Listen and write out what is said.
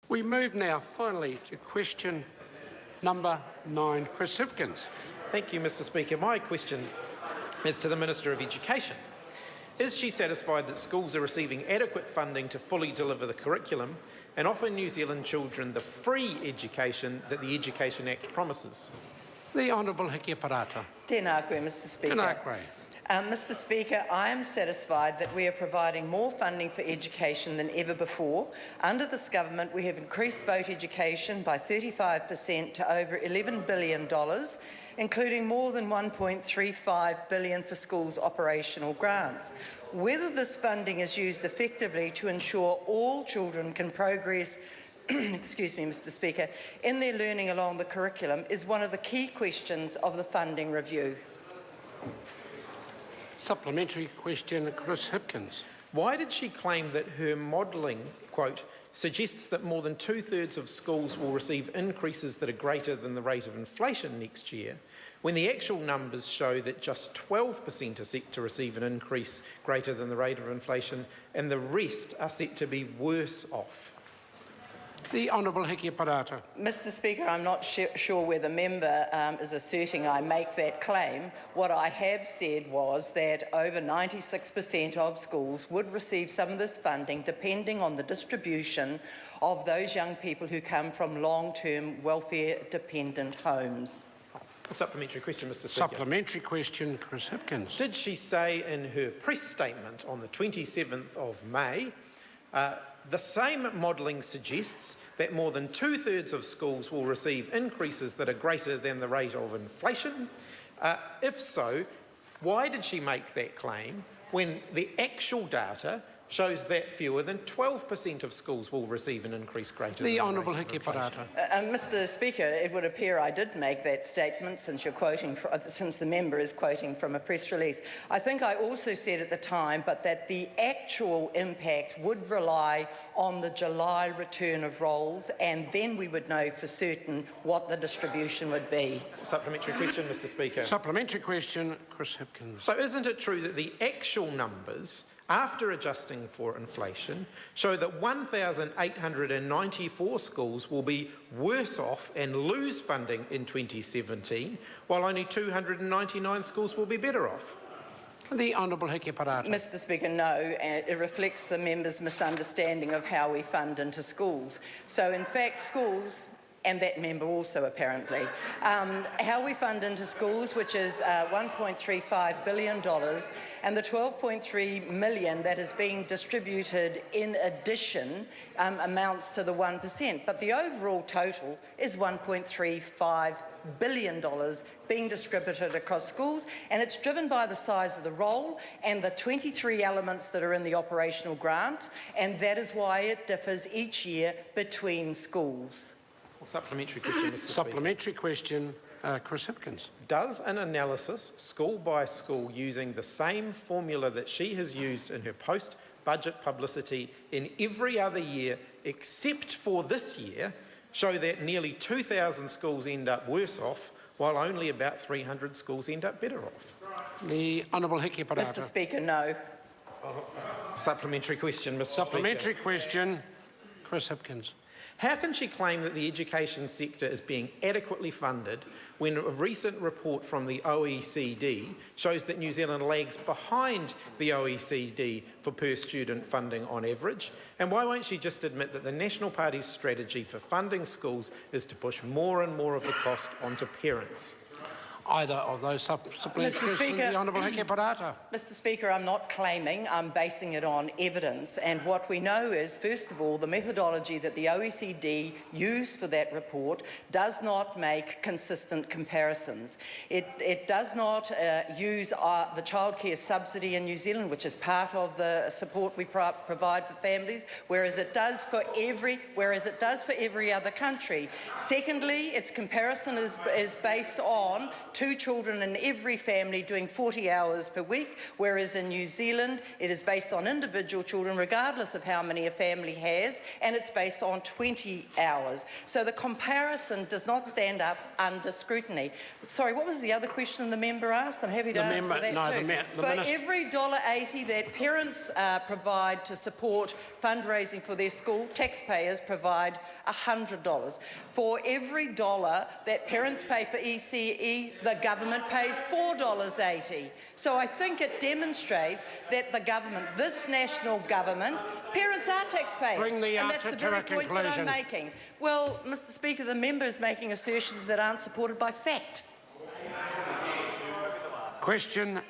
We move now finally to question number 9, Chris Hipkins. Thank you, Mr Speaker. My question is to the Minister of Education. Is she satisfied that schools are receiving adequate funding to fully deliver the curriculum and offer New Zealand children the free education that the Education Act promises? The Honourable Hiki Parata. Tēnā koe, Mr Speaker. Tēnā koe. Mr Speaker, I am satisfied that we are providing more funding for education than ever before. Under this government, we have increased vote education by 35% to over $11 billion, including more than $1.35 billion for schools' operational grants. Whether this funding is used effectively to ensure all children can progress excuse me, Mr Speaker, in their learning along the curriculum is one of the key questions of the funding review. Supplementary question, Chris Hipkins. Why did she claim that her modelling, quote, suggests that more than 2/3 of schools will receive increases that are greater than the rate of inflation next year, when the actual numbers show that just 12% are set to receive an increase greater than the rate of inflation and the rest are set to be worse off? The Honourable Hiki Parata. Mr Speaker, I'm not sure where the member is asserting I make that claim. What I have said was that over 96% of schools would receive some of this funding depending on the distribution of those young people who come from long-term welfare-dependent homes. A supplementary question, Mr Speaker. Supplementary question, Chris Hipkins. Did she say in her press statement on the 27th of May, the same modelling suggests that more than 2/3 of schools will receive increases that are greater than the rate of inflation? If so, why did she make that claim when the actual data shows that fewer than 12% of schools will receive an increase greater than the the Honourable rate of Hiki inflation? Parata. Mr Speaker, it would appear I did make that statement since the member is quoting from a press release. I think I also said at the time, but that the actual impact would rely on the July return of rolls, and then we would know for certain what the distribution would be. Supplementary question, Mr Speaker. Supplementary question, Chris Hipkins. So isn't it true that the actual numbers, after adjusting for inflation, show that 1,894 schools will be worse off and lose funding in 2017, while only 299 schools will be better off? The Honourable Hiki Parata. Mr Speaker, no, it reflects the member's misunderstanding of how we fund into schools. So in fact, schools, and that member also apparently, how we fund into schools, which is $1.35 billion, and the $12.3 million that is being distributed in addition amounts to the 1%. But the overall total is $1.35 billion being distributed across schools, and it's driven by the size of the roll and the 23 elements that are in the operational grant, and that is why it differs each year between schools. Supplementary question, Mr Speaker. Supplementary question, Chris Hipkins. Does an analysis, school by school, using the same formula that she has used in her post-budget publicity in every other year except for this year, show that nearly 2,000 schools end up worse off, while only about 300 schools end up better off? The Honourable Hiki Parata. Mr Speaker, no. Supplementary question, Mr Supplementary Speaker. question, Chris Hipkins. How can she claim that the education sector is being adequately funded when a recent report from the OECD shows that New Zealand lags behind the OECD for per-student funding on average? And why won't she just admit that the National Party's strategy for funding schools is to push more and more of the cost onto parents? Either of those supplementary Mr. questions, Speaker, the Honourable Hiki Parata. Mr Speaker, I'm not claiming, I'm basing it on evidence, and what we know is, first of all, the methodology that the OECD used for that report does not make consistent comparisons. It does not use the childcare subsidy in New Zealand, which is part of the support we provide for families, whereas it does for every other country. Secondly, its comparison is based on 2 children in every family doing 40 hours per week, whereas in New Zealand it is based on individual children regardless of how many a family has, and it's based on 20 hours. So the comparison does not stand up under scrutiny. Sorry, what was the other question the member asked? I'm happy to answer that too. For every $1.80 that parents provide to support fundraising for their school, taxpayers provide $100. For every dollar that parents pay for ECE, the government pays $4.80. So I think it demonstrates that the government, this national government, parents are taxpayers. Bring the and that's answer the to very a point that I'm conclusion. making. Well, Mr. Speaker, the member is making assertions that aren't supported by fact. Question